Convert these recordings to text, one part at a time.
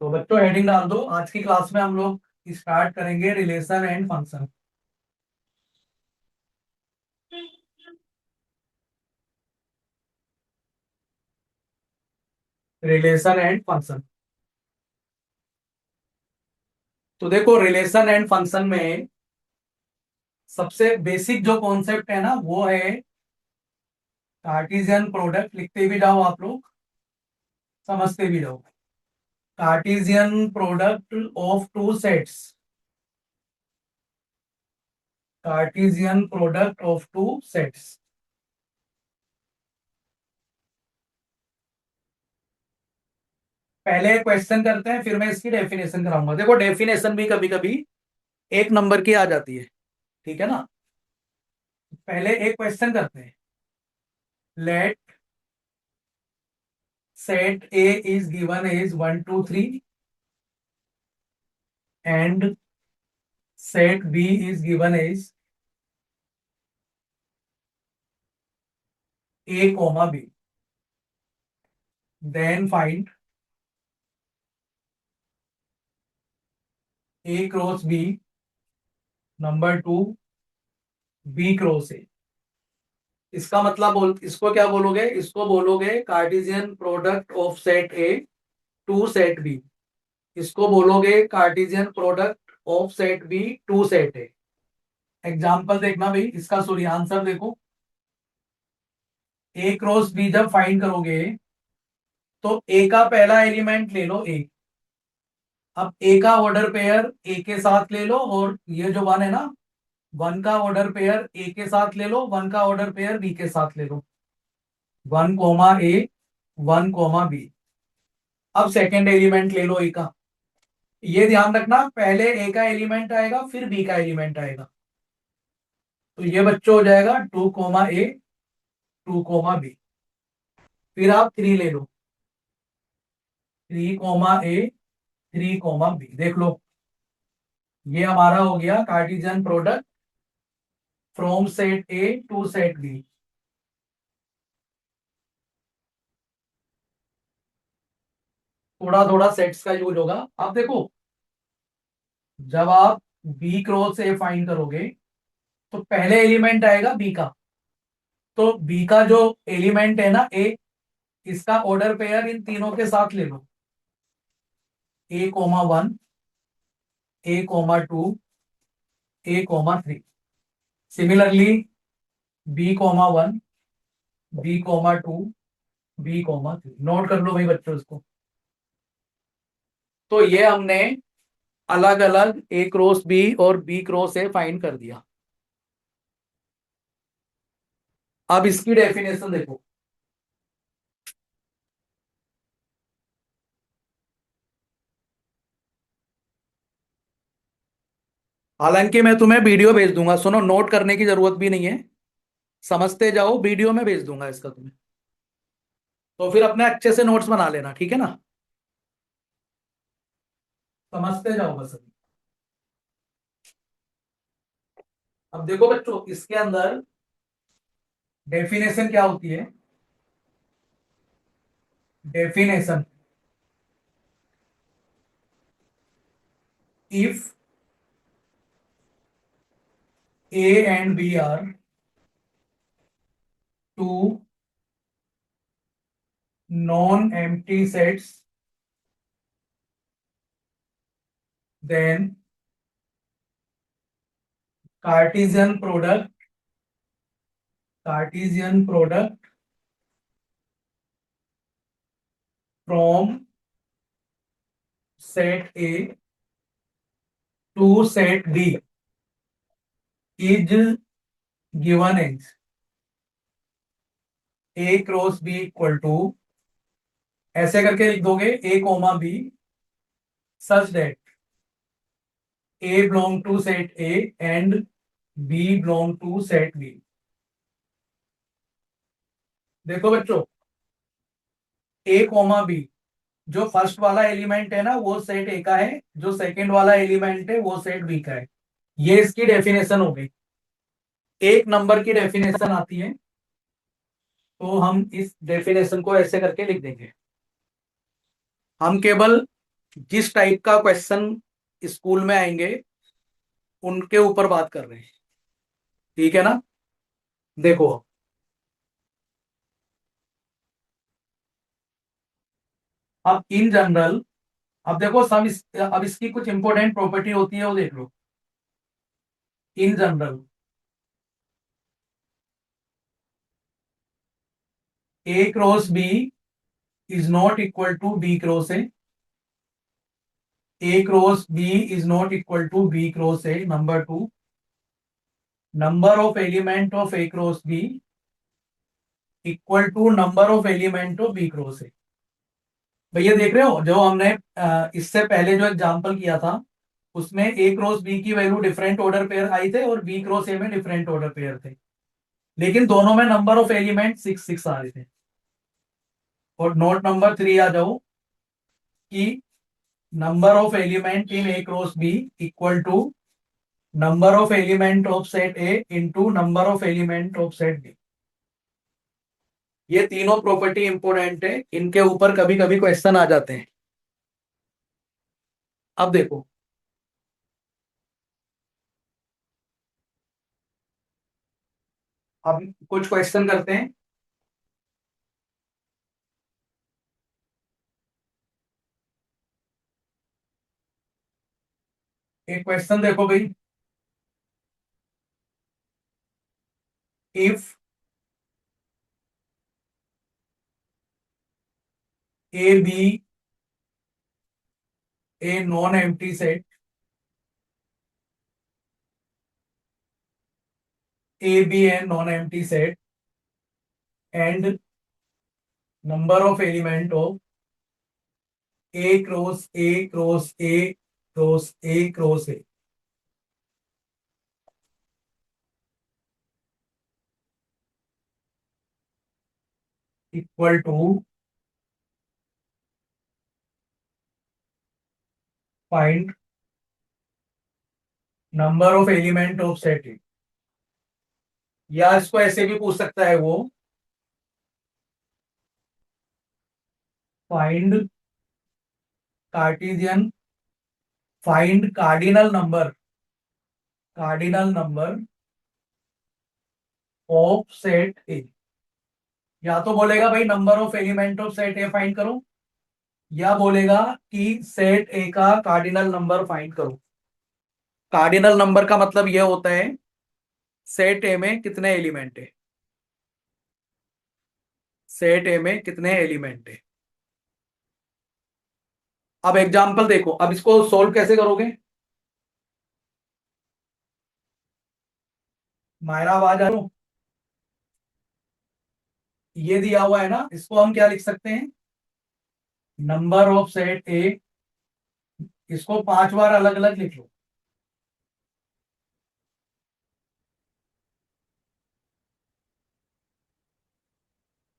तो बच्चों हेडिंग डाल दो। आज की क्लास में हम लोग स्टार्ट करेंगे relation and function. Relation and function. तो देखो रिलेशन एंड फंक्शन में सबसे बेसिक जो कॉन्सेप्ट है ना वो है कार्टेशियन प्रोडक्ट। लिखते भी जाओ आप लोग, समझते भी जाओ। Cartesian product of two sets. Cartesian product of two sets. पहले क्वेश्चन करते हैं, फिर मैं इसकी डेफिनेशन कराऊंगा। देखो डेफिनेशन भी कभी कभी एक नंबर की आ जाती है, ठीक है ना। पहले एक क्वेश्चन करते हैं। Let set A is given as 1 2 3 and set B is given as A comma B. Then find A cross B, number 2 B cross A। इसका मतलब इसको क्या बोलोगे? इसको बोलोगे Cartesian product of set A to set B. इसको बोलोगे Cartesian product of set B to set A. Example देखना भाई, इसका सॉरी आंसर देखो। ए क्रॉस बी जब फाइंड करोगे तो ए का पहला एलिमेंट ले लो ए। अब ए का ऑर्डर पेयर ए के साथ ले लो, और ये जो वन है ना, वन का ऑर्डर पेयर ए के साथ ले लो, वन का ऑर्डर पेयर बी के साथ ले लो। वन कोमा ए, वन कोमा बी। अब सेकेंड एलिमेंट ले लो ए का। ये ध्यान रखना, पहले ए का एलिमेंट आएगा फिर बी का एलिमेंट आएगा। तो ये बच्चों हो जाएगा two comma A, two comma B. फिर आप थ्री ले लो, three comma A, three comma B. देख लो, ये हमारा हो गया Cartesian product from set A to set B. थोड़ा थोड़ा सेट्स का यूज होगा। आप देखो, जब आप बी क्रॉस ए फाइंड करोगे तो पहले एलिमेंट आएगा बी का। तो बी का जो एलिमेंट है ना ए, इसका ऑर्डर पेयर इन तीनों के साथ ले लो। A comma one, A comma two, A comma three. Similarly B comma one, B comma two, B comma three. Note कर लो भाई बच्चों इसको। तो ये हमने अलग अलग ए क्रॉस बी और बी क्रॉस ए फाइंड कर दिया। अब इसकी डेफिनेशन देखो। हालांकि मैं तुम्हें वीडियो भेज दूंगा, सुनो, नोट करने की जरूरत भी नहीं है, समझते जाओ। वीडियो में भेज दूंगा इसका तुम्हें, तो फिर अपने अच्छे से नोट्स बना लेना, ठीक है ना। समझते जाओ बस अभी। अब देखो बच्चों, इसके अंदर डेफिनेशन क्या होती है। Definition, if A and B are two non empty sets, then Cartesian product, Cartesian product from set A to set B is given as A cross B equal to, ऐसे करके लिख दोगे, A comma B such that A belong to set A and B belong to set B. देखो बच्चों, A comma B, जो first वाला element है ना वो सेट ए का है, जो सेकंड वाला एलिमेंट है वो सेट बी का है। ये इसकी डेफिनेशन हो गई। एक नंबर की डेफिनेशन आती है, तो हम इस डेफिनेशन को ऐसे करके लिख देंगे। हम केवल जिस टाइप का क्वेश्चन स्कूल में आएंगे उनके ऊपर बात कर रहे हैं, ठीक है ना। देखो, अब इन जनरल, अब देखो अब इसकी कुछ इंपॉर्टेंट प्रॉपर्टी होती है, वो देख लो। In general, A cross B is not equal to B cross A. A cross B is not equal to B cross A. Number two, number of element of A cross B equal to number of element of B cross A. भैया देख रहे हो, जो हमने इससे पहले जो example किया था उसमें ए क्रॉस बी की वैल्यू डिफरेंट ऑर्डर पेयर आई थे और बी क्रॉस ए में डिफरेंट ऑर्डर पेयर थे, लेकिन दोनों में नंबर ऑफ एलिमेंट 6 6 आ रहे थे। और नोट नंबर 3 आ जाओ कि number of element in A cross B equal to number of element of set A into number of element of set B. ये तीनों प्रॉपर्टी इंपोर्टेंट है, इनके ऊपर कभी कभी क्वेश्चन आ जाते हैं। अब देखो, अब कुछ क्वेश्चन करते हैं। एक क्वेश्चन देखो भाई, if A be a non empty set, A be an non empty set and number of element of A cross A cross A cross A cross A equal to find number of element of set A. या इसको ऐसे भी पूछ सकता है वो, find Cartesian, find cardinal number of set A. या तो बोलेगा भाई number of element of set A find करो, या बोलेगा कि सेट ए का कार्डिनल नंबर फाइंड करो। कार्डिनल नंबर का मतलब यह होता है सेट ए में कितने एलिमेंट है, सेट ए में कितने एलिमेंट है। अब एग्जांपल देखो, अब इसको सोल्व कैसे करोगे। मायरा आवाज आ रही हो? ये दिया हुआ है ना, इसको हम क्या लिख सकते हैं, नंबर ऑफ सेट ए। इसको 5 बार अलग अलग लिख लो।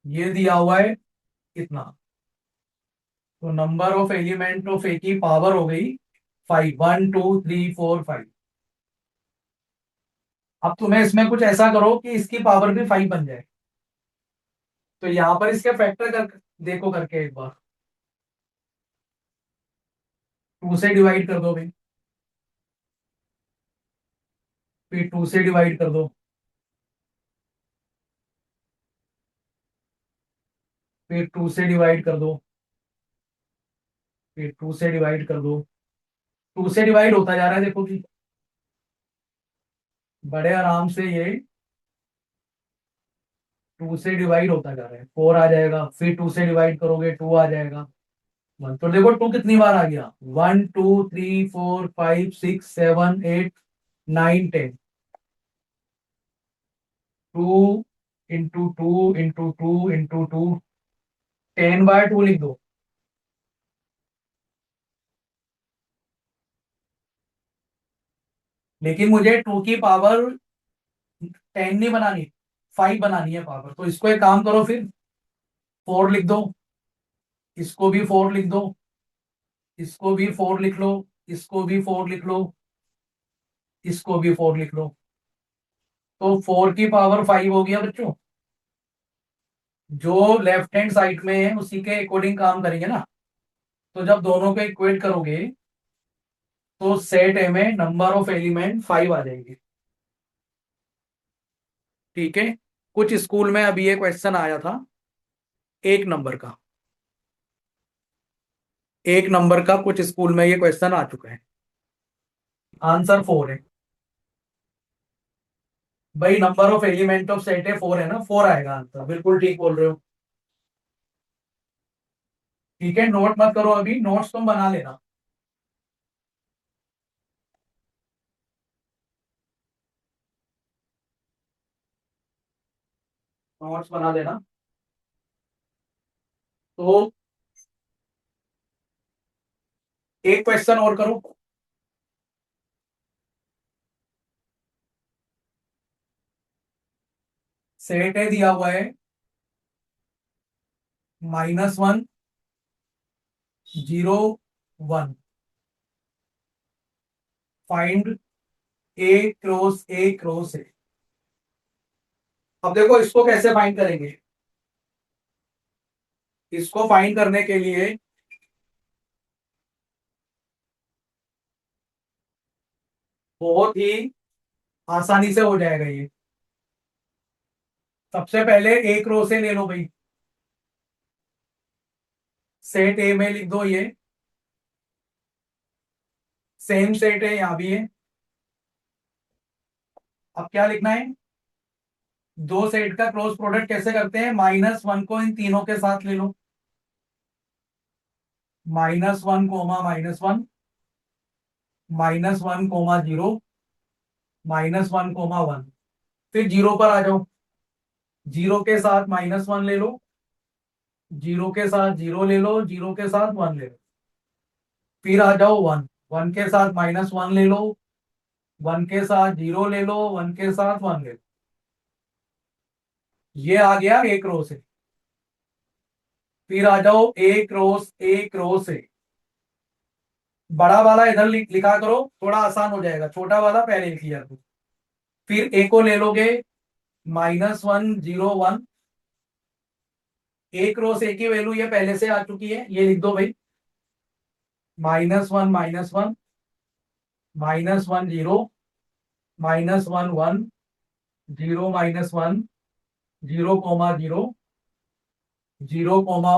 ये दिया हुआ है इतना, तो नंबर ऑफ एलिमेंट ऑफ ए की पावर हो गई 5, 1 2 3 4 5। अब तुम्हें इसमें कुछ ऐसा करो कि इसकी पावर भी 5 बन जाए। तो यहां पर इसके फैक्टर कर देखो करके एक बार, 2 से डिवाइड कर दो भाई, फिर 2 से डिवाइड कर दो, फिर 2 से डिवाइड कर दो, फिर 2 से डिवाइड कर दो। 2 से डिवाइड होता जा रहा है, देखो कि बड़े आराम से ये 2 से डिवाइड होता जा रहा है, 4 आ जाएगा, फिर 2 से डिवाइड करोगे 2 आ जाएगा, 1। तो देखो 2 कितनी बार आ गया, 1 2 3 4 5 6 7 8 9 10। 2 इंटू 2 इंटू 2 इंटू 2, 10/2 लिख दो। लेकिन मुझे 2 की पावर 10 नहीं बनानी, 5 बनानी है पावर। तो इसको एक काम करो, फिर 4 लिख दो, इसको भी 4 लिख दो, इसको भी 4 लिख लो, इसको भी 4 लिख लो, इसको भी 4 लिख लो। तो 4 की पावर 5 हो गया बच्चों। जो लेफ्ट हैंड साइड में है उसी के अकॉर्डिंग काम करेंगे ना। तो जब दोनों को इक्वेट करोगे तो सेट ए में नंबर ऑफ एलिमेंट 5 आ जाएगी। ठीक है। कुछ स्कूल में अभी ये क्वेश्चन आया था, एक नंबर का, एक नंबर का कुछ स्कूल में ये क्वेश्चन आ चुका है। आंसर 4 है भाई। Number of element of set है 4 है ना, 4 आएगा आंसर। बिल्कुल ठीक बोल रहे हो। ठीक है, नोट मत करो अभी, नोट्स तुम बना लेना। नोट्स बना लेना। तो एक क्वेश्चन और करो। सेट है दिया हुआ है -1 0 1। फाइंड ए क्रॉस ए। अब देखो इसको कैसे फाइंड करेंगे। इसको फाइंड करने के लिए बहुत ही आसानी से हो जाएगा ये। सबसे पहले एक रो से ले लो भाई। सेट ए में लिख दो ये। सेम सेट है, यहां भी है। अब क्या लिखना है। दो सेट का क्रॉस प्रोडक्ट कैसे करते हैं, -1 को इन तीनों के साथ ले लो। -1 कोमा -1, -1 कोमा 0, -1 कोमा 1। फिर जीरो पर आ जाओ। जीरो के साथ -1 ले लो, जीरो के साथ जीरो ले लो, जीरो के साथ 1 ले लो। फिर आ जाओ 1, 1 के साथ -1 ले लो, 1 के साथ 0 ले लो, 1 के साथ 1 ले लो। ये आ गया एक रो से। फिर आ जाओ ए क्रॉस ए। बड़ा वाला इधर लिखा करो, थोड़ा आसान हो जाएगा। छोटा वाला पहले लिख लिया करो। फिर ए को ले लोगे -1 0 1। ए क्रॉस ए की वैल्यू ये पहले से आ चुकी है, ये लिख दो भाई। -1 -1, -1 0, -1 1, 0 -1, 0 कोमा 0, 0 कोमा,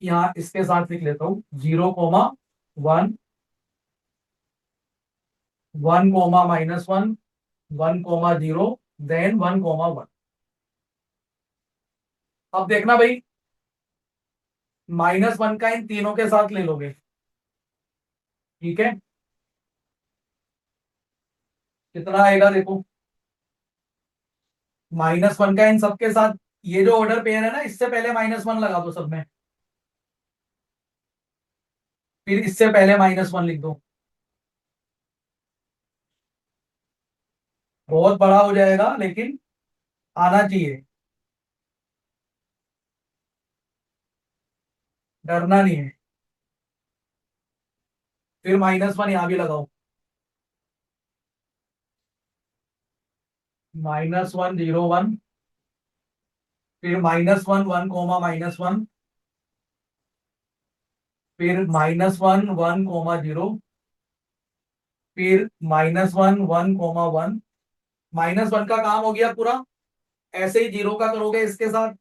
यहाँ इसके साथ लिख लेता हूँ 0 comma 1, 1 comma -1, 1 comma 0, then 1 comma 1। अब देखना भाई, -1 का इन तीनों के साथ ले लोगे। ठीक है, कितना आएगा देखो। -1 का इन सबके साथ, ये जो ऑर्डर पेयर है ना, इससे पहले -1 लगा दो सब में। फिर इससे पहले -1 लिख दो। बहुत बड़ा हो जाएगा लेकिन आना चाहिए, डरना नहीं है। फिर -1 यहां भी लगाओ। -1 0 1। फिर -1 1 कोमा -1। फिर -1 1 कोमा 0। फिर -1 1 कोमा 1। -1 का काम हो गया पूरा। ऐसे ही 0 का करोगे इसके साथ,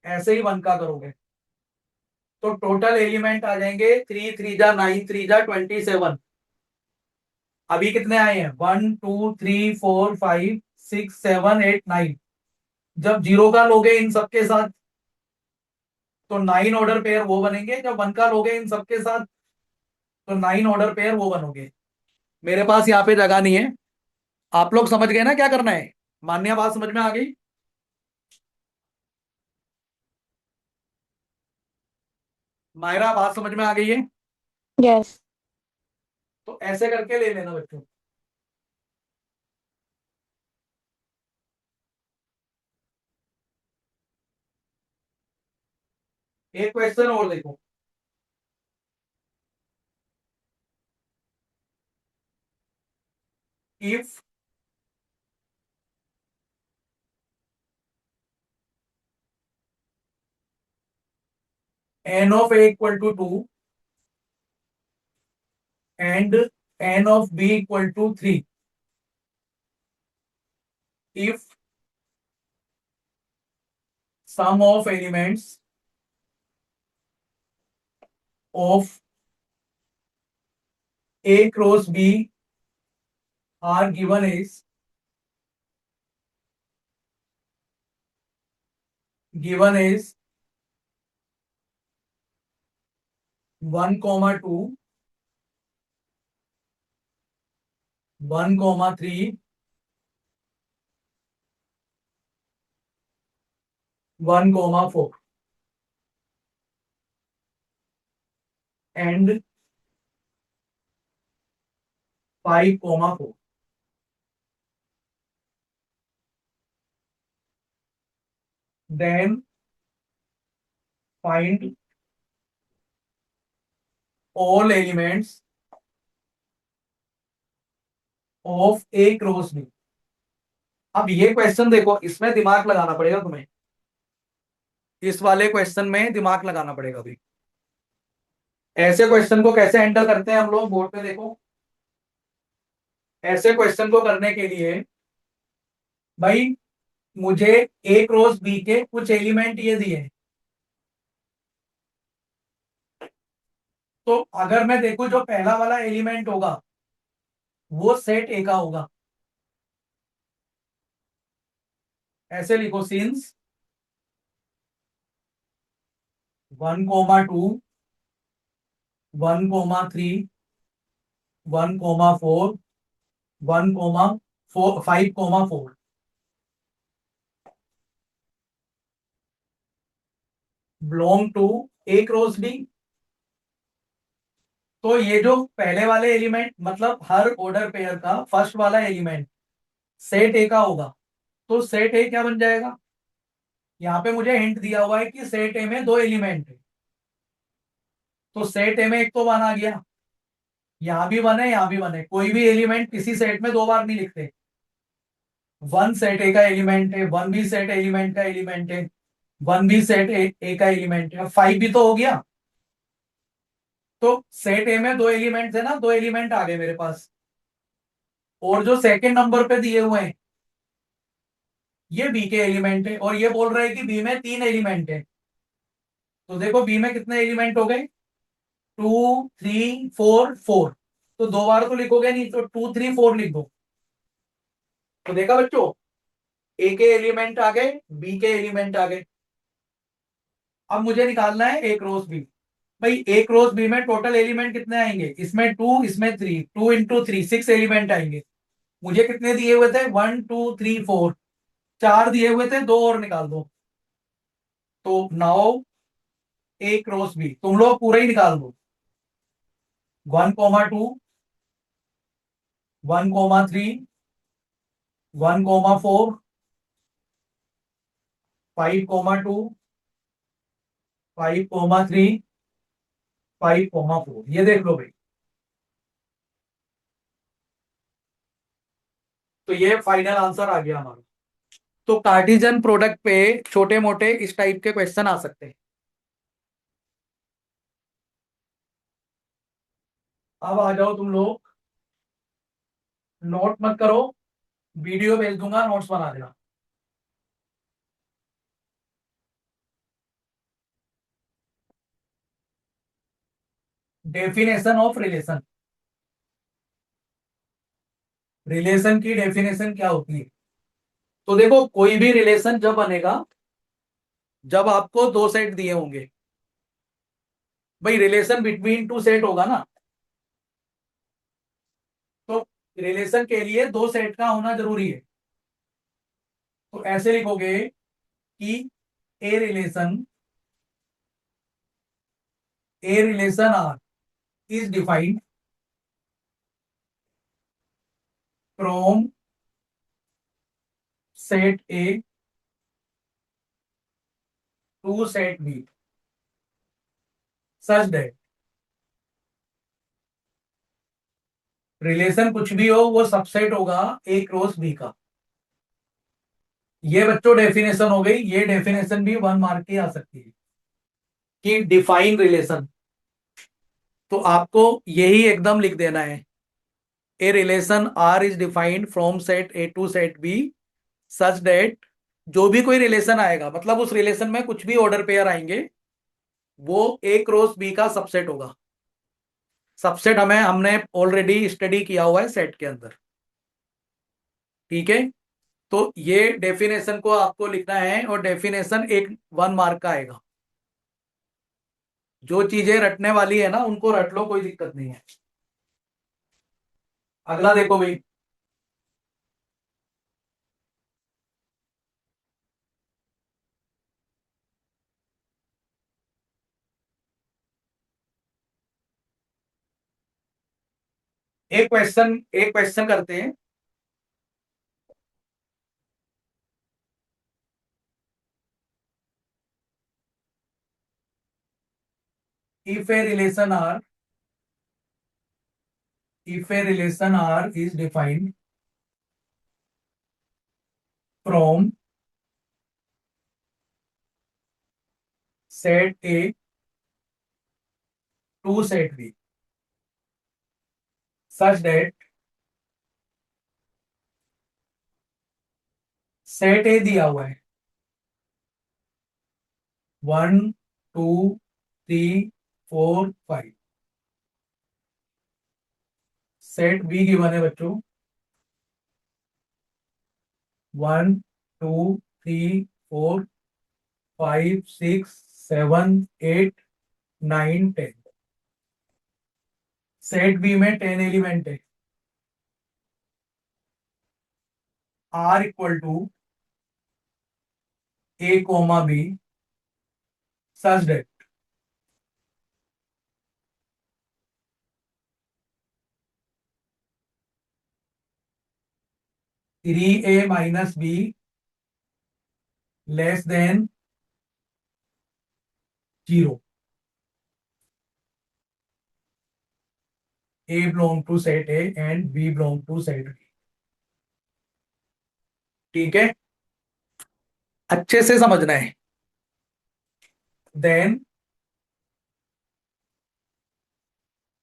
ऐसे ही 1 का करोगे, तो टोटल एलिमेंट आ जाएंगे 3 3 जा 9, 3 जा 27। अभी कितने आए हैं, 1 2 3 4 5 6 7 8 9। जब 0 का लोगे इन सबके साथ तो 9 ऑर्डर पेयर वो बनेंगे। जब 1 का लोगे इन सबके साथ तो 9 ऑर्डर पेयर वो बनोगे। मेरे पास यहाँ पे जगह नहीं है। आप लोग समझ गए ना क्या करना है। मान्या बात समझ में आ गई। मायरा बात समझ में आ गई है। यस। तो ऐसे करके ले लेना बच्चों। एक क्वेश्चन और देखो। If n of a equal to 2 and n of b equal to 3 if sum of elements of a cross b are given as 1, 2, 1, 3, 1, 4 and 5, 4. Then find all elements of a cross b. अब ये question देखो, इसमें दिमाग लगाना पड़ेगा तुम्हें, इस वाले क्वेश्चन में दिमाग लगाना पड़ेगा अभी। ऐसे क्वेश्चन को कैसे हैंडल करते हैं हम लोग, बोर्ड पे देखो। ऐसे क्वेश्चन को करने के लिए भाई मुझे ए क्रॉस बी के कुछ एलिमेंट ये दिए हैं, तो अगर मैं देखूं जो पहला वाला एलिमेंट होगा वो सेट ए का होगा। ऐसे लिखो, since 1, 2, 1, 3, 1, 4, 1, 5, 4 belong to A cross B. तो ये जो पहले वाले एलिमेंट मतलब हर ऑर्डर पेयर का फर्स्ट वाला एलिमेंट सेट ए का होगा, तो सेट ए क्या बन जाएगा, यहाँ पे मुझे हिंट दिया हुआ है कि सेट ए में दो एलिमेंट है, तो सेट ए में एक तो वन आ गया, यहां भी वन है यहां भी वन है। कोई भी एलिमेंट किसी सेट में दो बार नहीं लिखते, वन सेट ए का एलिमेंट है, वन भी सेट एलिमेंट का एलिमेंट है, वन भी सेट ए का एलिमेंट है, फाइव भी तो हो गया। तो सेट ए में दो एलिमेंट है ना, दो एलिमेंट आ गए मेरे पास। और जो सेकंड नंबर पे दिए हुए हैं ये बी के एलिमेंट है, और ये बोल रहे हैं कि बी में तीन एलिमेंट है। तो देखो बी में कितने एलिमेंट हो गए, 2, 3, 4, 4। तो दो बार तो लिखोगे नहीं, तो 2, 3, 4 लिख दो। तो देखा बच्चों, ए के एलिमेंट आ गए, बी के एलिमेंट आ गए। अब मुझे निकालना है ए क्रॉस बी। भाई ए क्रॉस बी में टोटल एलिमेंट कितने आएंगे, इसमें 2 इसमें 3, 2 इंटू 3 6 एलिमेंट आएंगे। मुझे कितने दिए हुए थे, 1, 2, 3, 4, चार दिए हुए थे, दो और निकाल दो। तो नाउ ए क्रॉस बी तुम लोग पूरा ही निकाल दो, 1, 2, 1, 3, 1, 4, 5, 2, 5, 3, 5, 4। ये देख लो भाई, तो ये फाइनल आंसर आ गया हमारा। तो कार्टिजन प्रोडक्ट पे छोटे मोटे इस टाइप के क्वेश्चन आ सकते हैं। अब आ जाओ तुम लोग, नोट मत करो, वीडियो भेज दूंगा, नोट्स बना देना। डेफिनेशन ऑफ रिलेशन, रिलेशन की डेफिनेशन क्या होती है। तो देखो कोई भी रिलेशन जब बनेगा जब आपको दो सेट दिए होंगे, भाई रिलेशन बिटवीन टू सेट होगा ना, तो रिलेशन के लिए दो सेट का होना जरूरी है। तो ऐसे लिखोगे कि A relation R is defined from set A to set B such that relation कुछ भी हो वो सबसेट होगा ए क्रॉस बी का। ये बच्चों डेफिनेशन हो गई, ये डेफिनेशन भी 1 मार्क की आ सकती है कि डिफाइन रिलेशन, तो आपको यही एकदम लिख देना है। A relation R is defined from set A to set B such that, जो भी कोई रिलेशन आएगा, मतलब उस रिलेशन में कुछ भी ऑर्डर पेयर आएंगे, वो ए क्रॉस बी का सबसेट होगा। सबसेट हमने ऑलरेडी स्टडी किया हुआ है सेट के अंदर। ठीक है, तो ये डेफिनेशन को आपको लिखना है, और डेफिनेशन एक 1 मार्क का आएगा। जो चीजें रटने वाली है ना उनको रट लो, कोई दिक्कत नहीं है। अगला देखो भाई। एक क्वेश्चन करते हैं। If a relation R is defined from set A to set B such that set ए दिया हुआ है 1 2 3 4 5। सेट बी गिवन है बच्चों 1 2 3 4 5 6 7 8 9 10। सेट बी में 10 एलिमेंट है। R equal to A comma B such that three A minus B less than 0। A belong to set A and B belong to set B। ठीक है, अच्छे से समझना है। Then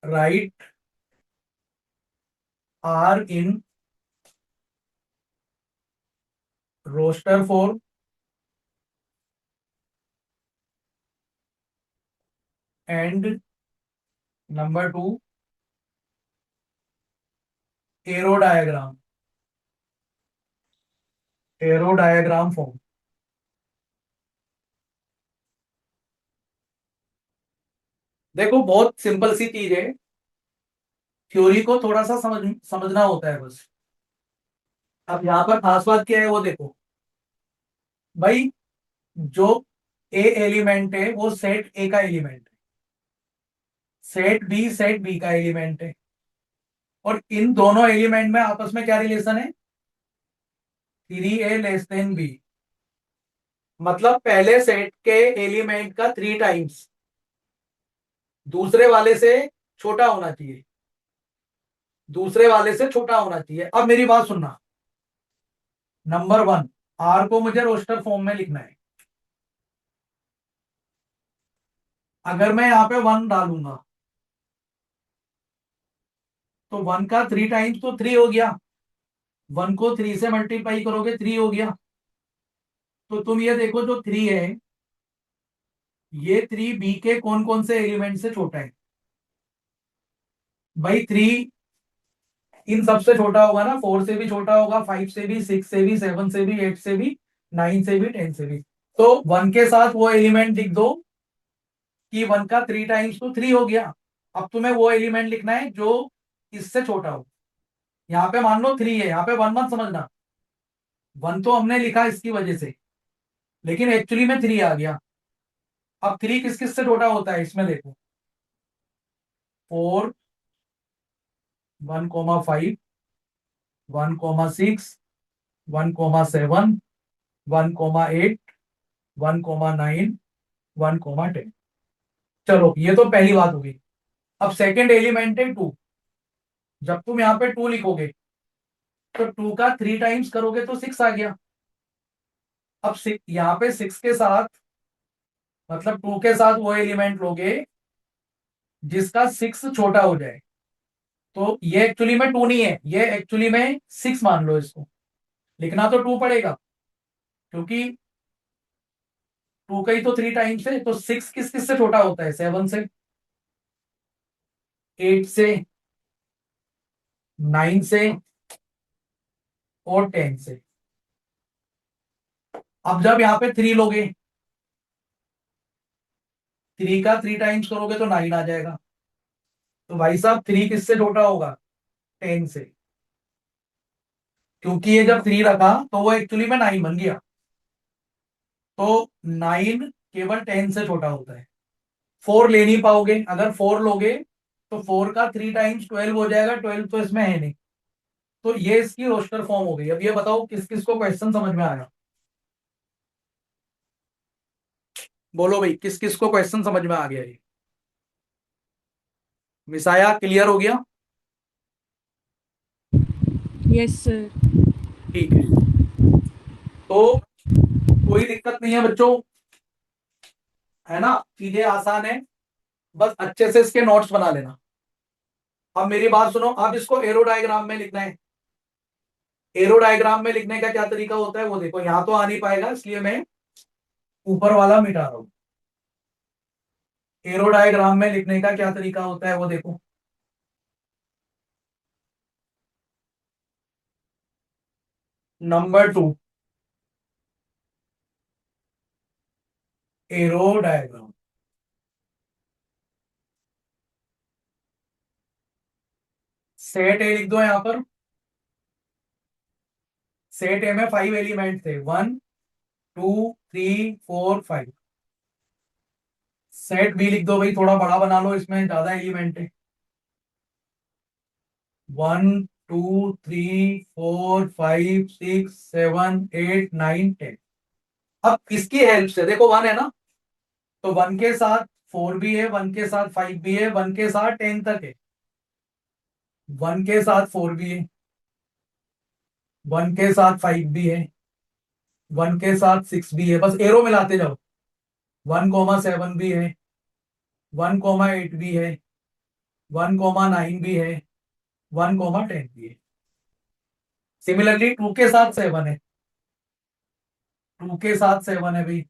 write R in roster form and number 2 arrow diagram form. देखो बहुत simple सी चीज है, थ्योरी को थोड़ा सा समझना होता है बस। अब यहाँ पर खास बात क्या है वो देखो भाई, जो ए एलिमेंट है वो सेट ए का एलिमेंट है, सेट बी का एलिमेंट है, और इन दोनों एलिमेंट में आपस में क्या रिलेशन है, 3A लेस देन बी। मतलब पहले सेट के एलिमेंट का 3 टाइम्स दूसरे वाले से छोटा होना चाहिए, दूसरे वाले से छोटा होना चाहिए। अब मेरी बात सुनना, नंबर 1 आर को मुझे रोस्टर फॉर्म में लिखना है। अगर मैं यहाँ पे 1 डालूंगा तो 1 का 3 टाइम्स तो 3 हो गया, 1 को 3 से मल्टीप्लाई करोगे 3 हो गया। तो तुम ये देखो जो 3 है, ये 3 बी के कौन कौन से एलिमेंट से छोटा है। भाई 3 इन सबसे छोटा होगा ना, 4 से भी छोटा होगा, 5 से भी, 6 से भी, 7 से भी, 8 से भी, 9 से भी, 10 से भी। तो 1 के साथ वो एलिमेंट लिख दो कि 1 का 3 टाइम्स तो 3 हो गया। अब तुम्हें वो एलिमेंट लिखना है जो इससे छोटा हो। यहाँ पे मान लो 3 है, यहाँ पे 1 मत समझना, 1 तो हमने लिखा इसकी वजह से, लेकिन एक्चुअली में 3 आ गया। अब 3 किस किस से छोटा होता है इसमें देखो, 4 1 5 1 6 1 7 1 8 1 9 1 10। चलो ये तो पहली बात होगी। अब सेकंड एलिमेंट है 2। जब तुम यहाँ पे 2 लिखोगे तो 2 का 3 टाइम्स करोगे तो 6 आ गया। अब यहाँ पे 6 के साथ मतलब 2 के साथ वो एलिमेंट लोगे जिसका 6 छोटा हो जाए। तो ये एक्चुअली में 2 नहीं है, ये एक्चुअली में 6 मान लो इसको। लिखना तो 2 पड़ेगा, क्योंकि 2 का ही तो 3 टाइम्स है। तो 6 किस किस से छोटा होता है? 7 से, 8 से, 9 से और 10 से। अब जब यहाँ पे 3 लोगे, 3 का 3 टाइम्स करोगे तो 9 आ जाएगा। तो भाई साहब 3 किससे छोटा होगा? 10 से। क्योंकि ये जब 3 रखा तो वो एक्चुअली में 9 बन गया। तो 9 केवल 10 से छोटा होता है। 4 ले नहीं पाओगे। अगर 4 लोगे तो 4 का 3 टाइम्स 12 हो जाएगा। 12 तो इसमें है नहीं। तो ये इसकी रोस्टर फॉर्म हो गई। अब ये बताओ किस किस को क्वेश्चन समझ में आया? बोलो भाई, किस किस को क्वेश्चन समझ में आ गया? ये मिसाया क्लियर हो गया? Yes sir. ठीक है। तो कोई दिक्कत नहीं है बच्चों, है ना? चीजें आसान है, बस अच्छे से इसके नोट्स बना लेना। अब मेरी बात सुनो, अब इसको एरो डायग्राम में लिखना है। एरो डायग्राम में लिखने का क्या तरीका होता है वो देखो। यहां तो आ नहीं पाएगा, इसलिए मैं ऊपर वाला मिटा रहा हूं। एरो डायग्राम में लिखने का क्या तरीका होता है वो देखो। Number 2, arrow diagram. सेट ए लिख दो यहां पर। सेट ए में 5 एलिमेंट थे, 1 2 3 4 5। सेट बी लिख दो भाई, थोड़ा बड़ा बना लो, इसमें ज्यादा एलिमेंट है। 1 2 3 4 5 6 7 8 9 10। अब इसकी हेल्प से देखो, 1 है ना, तो 1 के साथ 4 भी है, 1 के साथ 5 भी है, 1 के साथ 10 तक है। 1 के साथ 4 भी है, 1 के साथ 5 भी है, 1 के साथ 6 भी है। बस एरो मिलाते जाओ। 1,7 भी है, 1,8 भी है, 1,9 भी है, 1,10 भी है। सिमिलरली 2 के साथ 7 है, 2 के साथ 7 है भाई,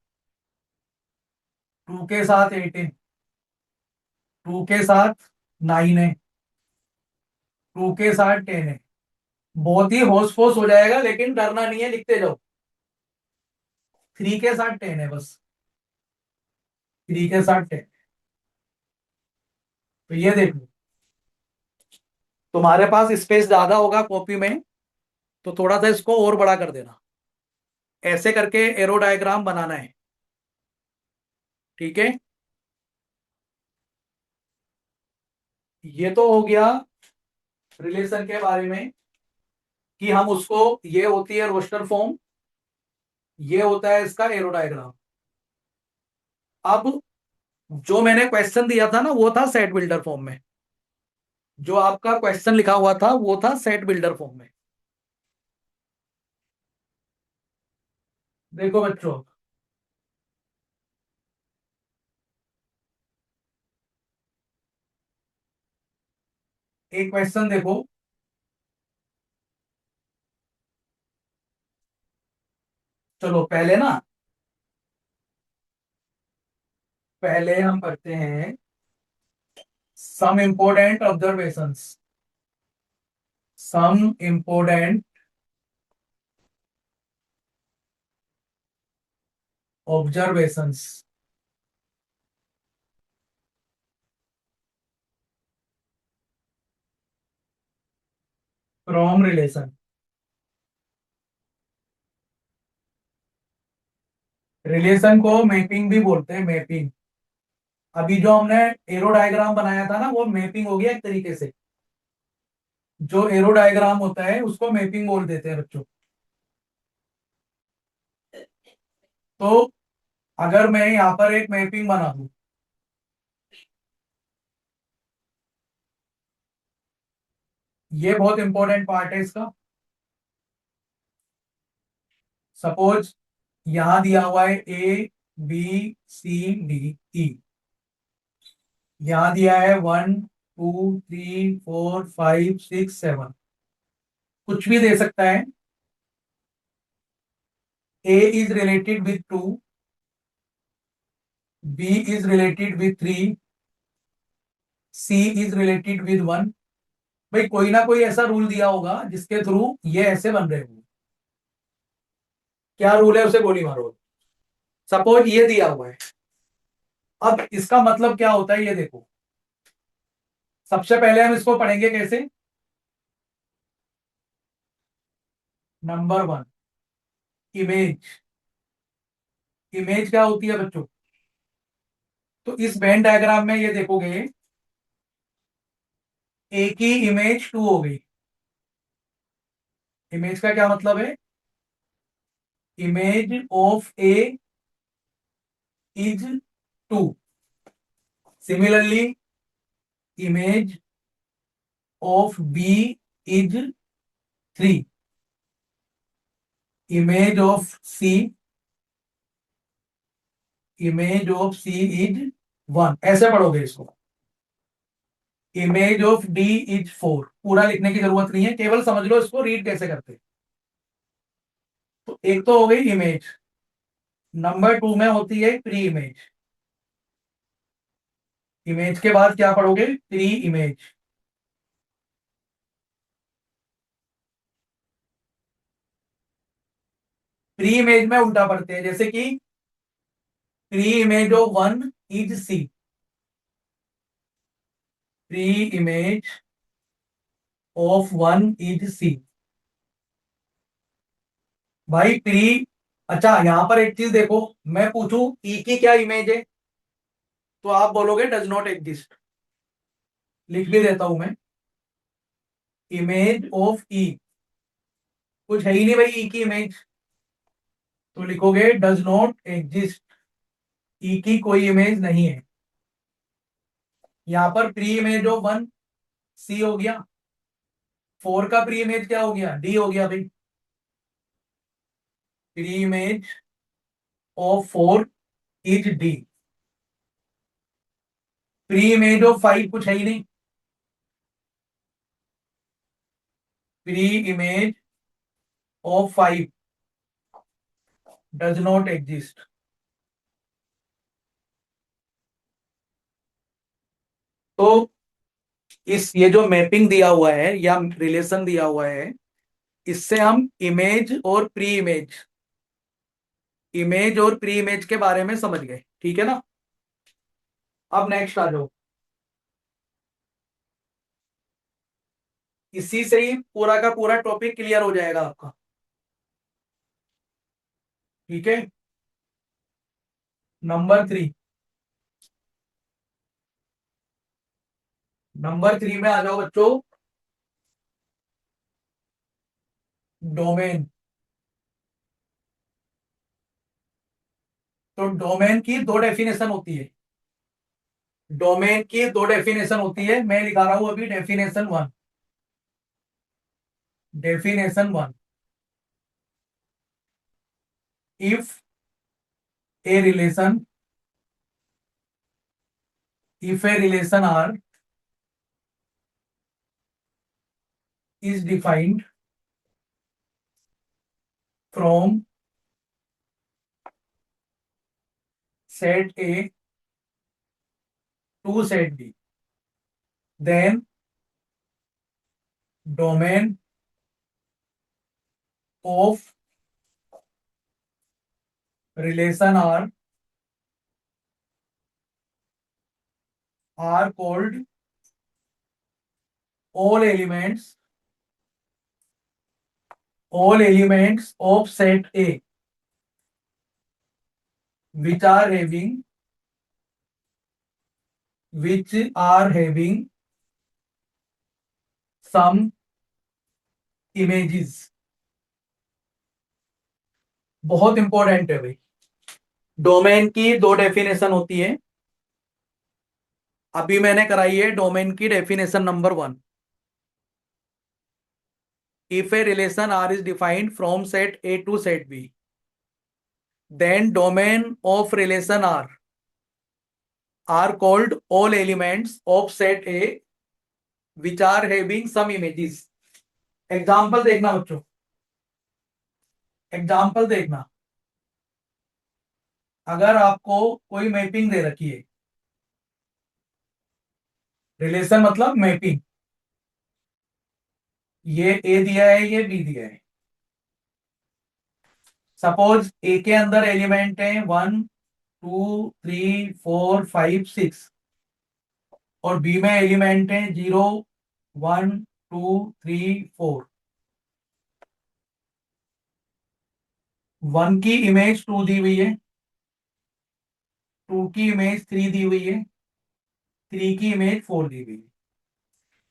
2 के साथ 8 है, 2 के साथ 9 है, 2 के साथ 10 है। बहुत ही होश फोश हो जाएगा, लेकिन डरना नहीं है, लिखते जाओ। 3 के साथ 10 है बस, 3 के साथ 10। तो ये देखो, तुम्हारे पास स्पेस ज्यादा होगा कॉपी में, तो थोड़ा सा इसको और बड़ा कर देना। ऐसे करके एरो डायग्राम बनाना है, ठीक है? ये तो हो गया रिलेशन के बारे में, कि हम उसको, ये होती है रोस्टर फॉर्म, ये होता है इसका एरो डायग्राम। अब जो मैंने क्वेश्चन दिया था ना, वो था सेट बिल्डर फॉर्म में। जो आपका क्वेश्चन लिखा हुआ था वो था सेट बिल्डर फॉर्म में। देखो बच्चों, एक क्वेश्चन देखो। चलो पहले ना, पहले हम करते हैं some important observations. Some important observations from relation. Relation को मैपिंग भी बोलते हैं, मैपिंग। अभी जो हमने एरो डायग्राम बनाया था ना, वो मैपिंग हो गया एक तरीके से। जो एरो डायग्राम होता है उसको मैपिंग बोल देते हैं बच्चों। तो अगर मैं यहाँ पर एक मैपिंग बना दूं, ये बहुत इंपॉर्टेंट पार्ट है इसका। सपोज यहां दिया हुआ है A B C D E. यहां दिया है 1 2 3 4 5 6 7, कुछ भी दे सकता है। A is related with 2, B is related with 3, C is related with 1। भाई कोई ना कोई ऐसा रूल दिया होगा जिसके थ्रू ये ऐसे बन रहे हो। क्या रूल है उसे गोली मारो। सपोज ये दिया हुआ है, अब इसका मतलब क्या होता है ये देखो। सबसे पहले हम इसको पढ़ेंगे कैसे। Number 1, image. इमेज क्या होती है बच्चों। तो इस वेन डायग्राम में ये देखोगे, ए की इमेज 2 हो गई। इमेज का क्या मतलब है, image of A is 2। Similarly image of B is 3, image of C is 1। ऐसे पढ़ोगे इसको। Image of D is 4। पूरा लिखने की जरूरत नहीं है, केवल समझ लो इसको रीड कैसे करते। तो एक तो हो गई इमेज। नंबर 2 में होती है प्री इमेज। इमेज के बाद क्या पढ़ोगे, प्री इमेज। प्री इमेज में उल्टा पढ़ते हैं, जैसे कि pre image of 1 is C. Pre image of 1 is C. भाई प्री, अच्छा यहां पर एक चीज देखो, मैं पूछूं ई की क्या इमेज है, तो आप बोलोगे डज नॉट एग्जिस्ट। लिख भी देता हूं मैं, इमेज ऑफ ई। कुछ है ही नहीं भाई ई की इमेज, तो लिखोगे डज नॉट एग्जिस्ट। ई की कोई इमेज नहीं है। यहां पर प्री इमेज ऑफ 1 सी हो गया, 4 का प्री इमेज क्या हो गया, डी हो गया भाई। Pre image of 4 is D. Pre image of 5 कुछ है ही नहीं। Pre image of 5 does not exist. तो इस ये जो मैपिंग दिया हुआ है या रिलेशन दिया हुआ है, इससे हम इमेज और प्री इमेज के बारे में समझ गए, ठीक है ना। अब नेक्स्ट आ जाओ। इसी से ही पूरा का पूरा टॉपिक क्लियर हो जाएगा आपका, ठीक है। नंबर 3, नंबर 3 में आ जाओ बच्चों, डोमेन। तो डोमेन की दो डेफिनेशन होती है। डोमेन की दो डेफिनेशन होती है, मैं लिखा रहा हूं अभी definition 1। Definition 1, if a relation if a relation R is defined from set A to set B, then domain of relation R called all elements of set A which are having some images। बहुत important है भाई। Domain की दो definition होती है, अभी मैंने कराई है डोमेन की definition number 1। If a relation R is defined from set A to set B, then domain of relation are called all elements of set A which are having some images. Example देखना बच्चों, example देखना। अगर आपको कोई mapping दे रखी है, relation मतलब mapping, ये ए दिया है, ये बी दिया है। सपोज ए के अंदर एलिमेंट है 1 2 3 4 5 6 और बी में एलिमेंट है 0 1 2 3 4। 1 की इमेज 2 दी हुई है, 2 की इमेज 3 दी हुई है, 3 की इमेज 4 दी हुई है।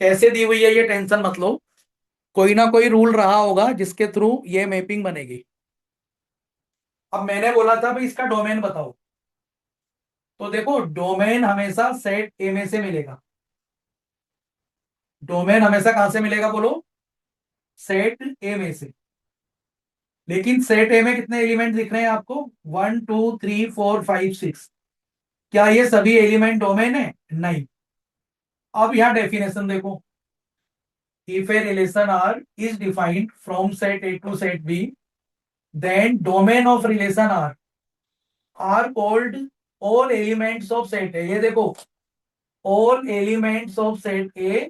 कैसे दी हुई है ये टेंशन मत लो, कोई ना कोई रूल रहा होगा जिसके थ्रू ये मैपिंग बनेगी। अब मैंने बोला था भाई इसका डोमेन बताओ, तो देखो डोमेन हमेशा सेट ए में से मिलेगा। डोमेन हमेशा कहां से मिलेगा बोलो? सेट ए में से। लेकिन सेट ए में कितने एलिमेंट दिख रहे हैं आपको? 1 2 3 4 5 6। क्या ये सभी एलिमेंट डोमेन है? नहीं। अब यहां डेफिनेशन देखो, if a relation R is defined from set A to set B then domain of relation R called all elements of set A. ये देखो, all elements of set A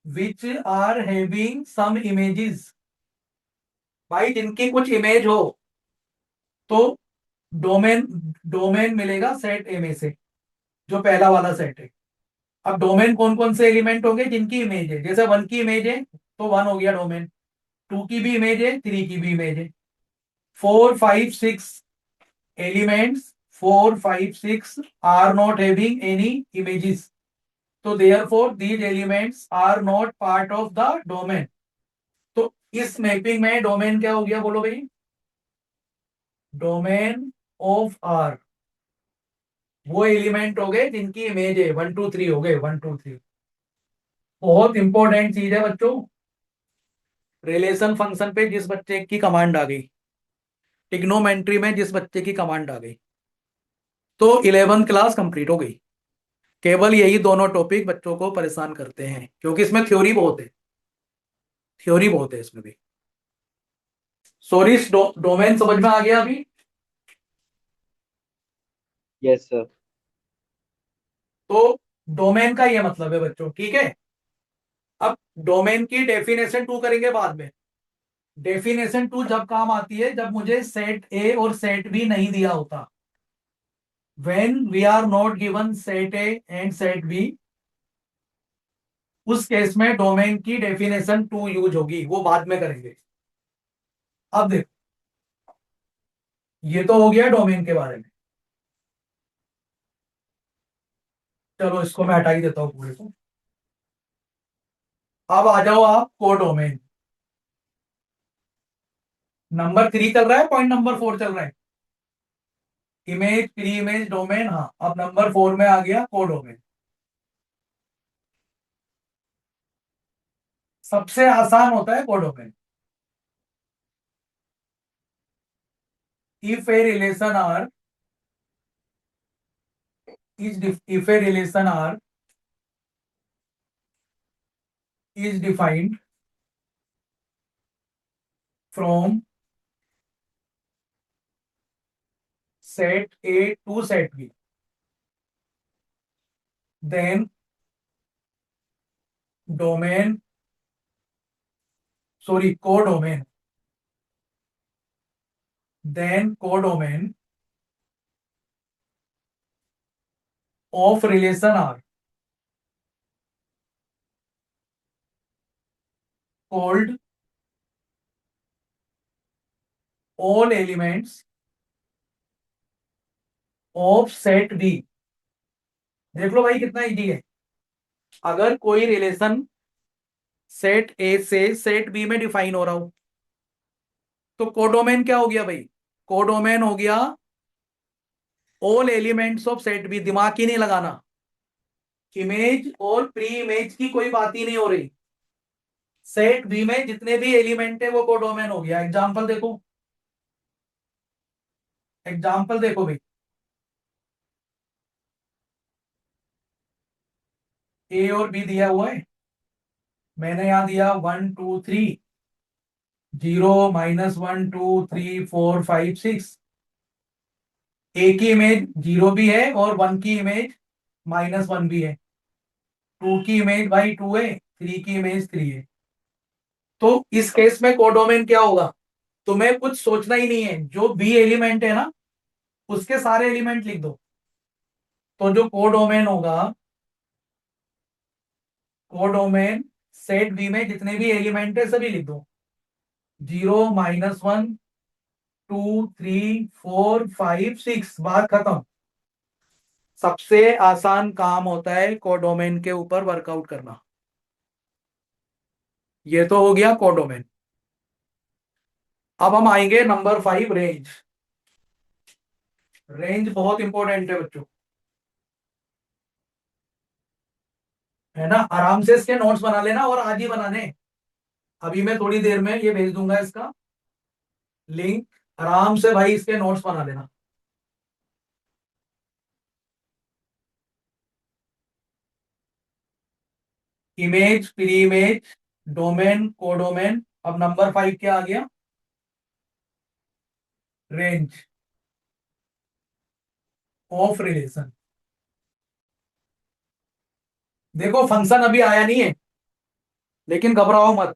which are having some images. भाई जिनकी कुछ image हो तो domain, domain मिलेगा set A में से, जो पहला वाला सेट है। अब डोमेन कौन कौन से एलिमेंट होंगे? जिनकी इमेज है। जैसे 1 की इमेज है तो 1 हो गया डोमेन, 2 की भी इमेज है, 3 की भी इमेज है। 4 5 6 elements, 4 5 6 are not having any images, तो therefore these elements are not part of the domain. तो इस मैपिंग में डोमेन क्या हो गया बोलो भाई? डोमेन ऑफ आर वो एलिमेंट हो गए जिनकी इमेज है 1 2 3 हो गए, 1 2 3। बहुत इंपॉर्टेंट चीज है बच्चों, रिलेशन फंक्शन पे जिस बच्चे की कमांड आ गई, टिग्नोमेट्री में जिस बच्चे की कमांड आ गई, तो 11th क्लास कंप्लीट हो गई। केवल यही दोनों टॉपिक बच्चों को परेशान करते हैं क्योंकि इसमें थ्योरी बहुत है, थ्योरी बहुत है इसमें भी। सॉरी, डोमेन समझ में आ गया अभी? Yes sir. तो डोमेन का ये मतलब है बच्चों, ठीक है। अब डोमेन की डेफिनेशन 2 करेंगे बाद में। डेफिनेशन 2 जब काम आती है जब मुझे सेट ए और सेट बी नहीं दिया होता। When we are not given set A and set B, उस केस में डोमेन की डेफिनेशन 2 यूज होगी, वो बाद में करेंगे। अब देखो, ये तो हो गया डोमेन के बारे में। चलो इसको मैं हटा ही देता हूं पूरे को। अब आ जाओ आप कोडोमेन। नंबर 3 चल रहा है, पॉइंट नंबर 4 चल रहा है। Image, pre image, domain. हाँ, अब नंबर 4 में आ गया कोडोमेन। सबसे आसान होता है codomain. If a relation R if a relation R is defined from set A to set B, then domain, sorry, codomain, then codomain of relation R called all elements of set B। देख लो भाई कितना easy है। अगर कोई relation set ए से set B में define हो रहा हो तो कोडोमेन क्या हो गया भाई? कोडोमेन हो गया all elements of set B. दिमाग ही नहीं लगाना, इमेज और प्री इमेज की कोई बात ही नहीं हो रही। सेट बी में जितने भी एलिमेंट है वो कोडोमेन हो गया। एग्जांपल देखो, एग्जाम्पल देखो भाई, ए और बी दिया हुआ है, मैंने यहां दिया 1 2 3, 0 -1 2 3 4 5 6। ए की इमेज 0 भी है और 1 की इमेज -1 भी है। 2 की इमेज भाई 2 है, 3 की इमेज 3 है। तो इस केस में कोडोमेन क्या होगा? तुम्हें कुछ सोचना ही नहीं है, जो बी एलिमेंट है ना उसके सारे एलिमेंट लिख दो। तो जो कोडोमेन होगा, कोडोमेन सेट बी में जितने भी एलिमेंट है सभी लिख दो। 0 -1 2 3 4 5 6, बात खत्म। सबसे आसान काम होता है कोडोमेन के ऊपर वर्कआउट करना। ये तो हो गया कोडोमेन। अब हम आएंगे नंबर 5, रेंज। रेंज बहुत इंपॉर्टेंट है बच्चों, है ना। आराम से इसके नोट्स बना लेना और आज ही बनाने। अभी मैं थोड़ी देर में ये भेज दूंगा इसका लिंक, आराम से भाई इसके नोट्स बना लेना। Image, pre image, domain, codomain. अब नंबर 5 क्या आ गया? Range of relation. देखो फंक्शन अभी आया नहीं है, लेकिन घबराओ मत।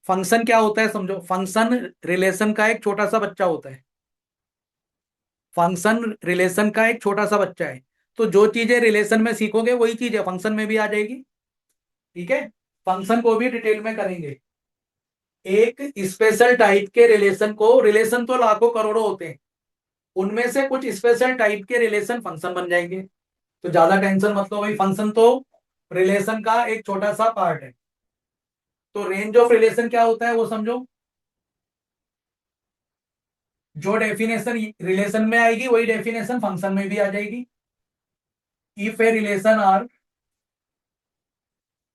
फंक्शन क्या होता है समझो, फंक्शन रिलेशन का एक छोटा सा बच्चा होता है। फंक्शन रिलेशन का एक छोटा सा बच्चा है। तो जो चीजें रिलेशन में सीखोगे वही चीजें फंक्शन में भी आ जाएगी। ठीक है, फंक्शन को भी डिटेल में करेंगे। एक स्पेशल टाइप के रिलेशन को, रिलेशन तो लाखों करोड़ों होते हैं, उनमें से कुछ स्पेशल टाइप के रिलेशन फंक्शन बन जाएंगे। तो ज्यादा टेंशन मत लो भाई, फंक्शन तो रिलेशन का एक छोटा सा पार्ट है। तो रेंज ऑफ रिलेशन क्या होता है वो समझो। जो डेफिनेशन रिलेशन में आएगी वही डेफिनेशन फंक्शन में भी आ जाएगी। If a relation R,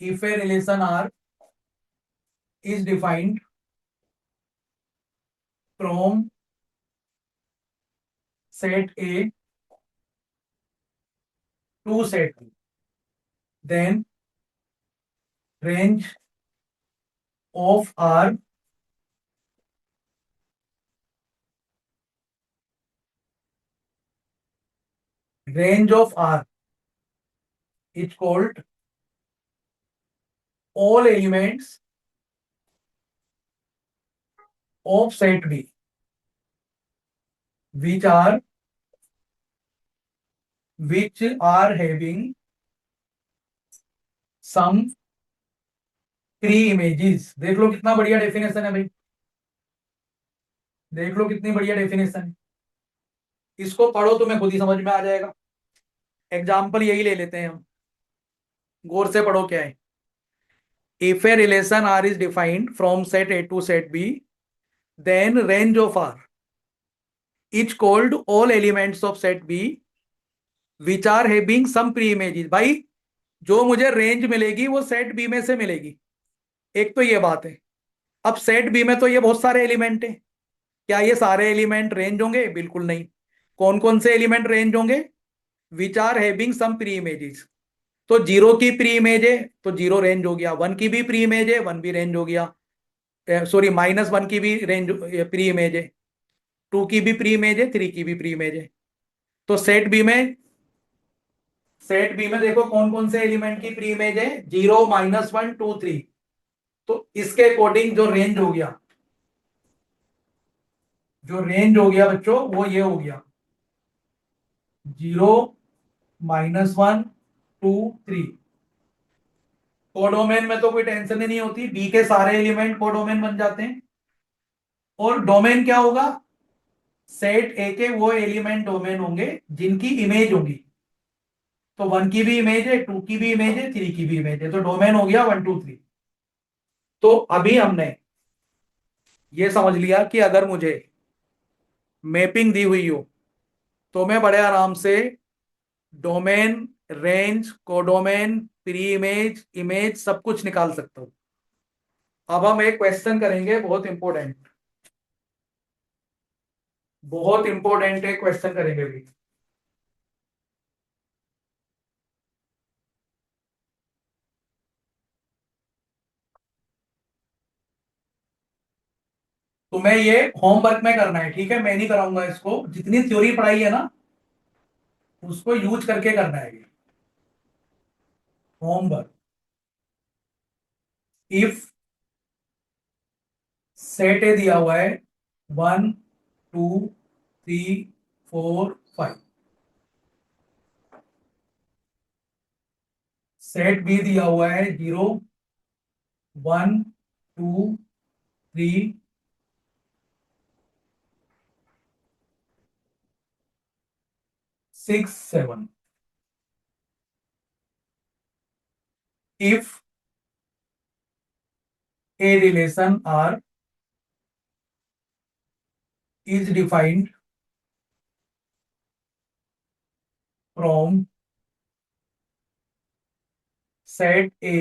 if a relation R is defined from set A to set B, then range of R range of R is called all elements of set B which are having some pre images. देख लो कितना बढ़िया definition है भाई, देख लो कितनी बढ़िया definition है। इसको पढ़ो तुम्हें खुद ही समझ में आ जाएगा। एग्जाम्पल यही ले लेते हैं हम, गौर से पढ़ो क्या है। If a relation R is defined from set A to set B, then range of R is called all elements of set B which are having some pre images. भाई जो मुझे रेंज मिलेगी वो सेट बी में से मिलेगी, एक तो ये बात है। अब सेट बी में तो ये बहुत सारे एलिमेंट हैं, क्या ये सारे एलिमेंट रेंज होंगे? बिल्कुल नहीं। कौन कौन से एलिमेंट रेंज होंगे? Which are having some pre images. तो 0 की प्री इमेज है तो 0 रेंज हो गया, 1 की भी प्री इमेज है 1 भी रेंज हो गया, सॉरी -1 की भी रेंज प्री इमेज है, 2 की भी प्री इमेज है, 3 की भी प्री इमेज है। तो सेट बी में देखो कौन कौन से एलिमेंट की प्री इमेज है, 0 -1 2 3। तो इसके अकॉर्डिंग जो रेंज हो गया, जो रेंज हो गया बच्चों वो ये हो गया 0 -1 2 3। कोडोमेन में तो कोई टेंशन ही नहीं होती, बी के सारे एलिमेंट कोडोमेन बन जाते हैं। और डोमेन क्या होगा? सेट ए के वो एलिमेंट डोमेन होंगे जिनकी इमेज होगी। तो 1 की भी इमेज है, 2 की भी इमेज है, 3 की भी इमेज है, तो डोमेन हो गया 1 2 3। तो अभी हमने ये समझ लिया कि अगर मुझे मैपिंग दी हुई हो तो मैं बड़े आराम से domain, range, codomain, pre image, image सब कुछ निकाल सकता हूं। अब हम एक क्वेश्चन करेंगे बहुत इंपॉर्टेंट। बहुत इंपॉर्टेंट है, क्वेश्चन करेंगे भी। तुम्हें ये होमवर्क में करना है, ठीक है? मैं नहीं कराऊंगा इसको, जितनी थ्योरी पढ़ाई है ना उसको यूज करके करना है ये होमवर्क। इफ सेट ए दिया हुआ है 1 2 3 4 5, सेट बी दिया हुआ है 0 1 2 3 6 7। if a relation R is defined from set A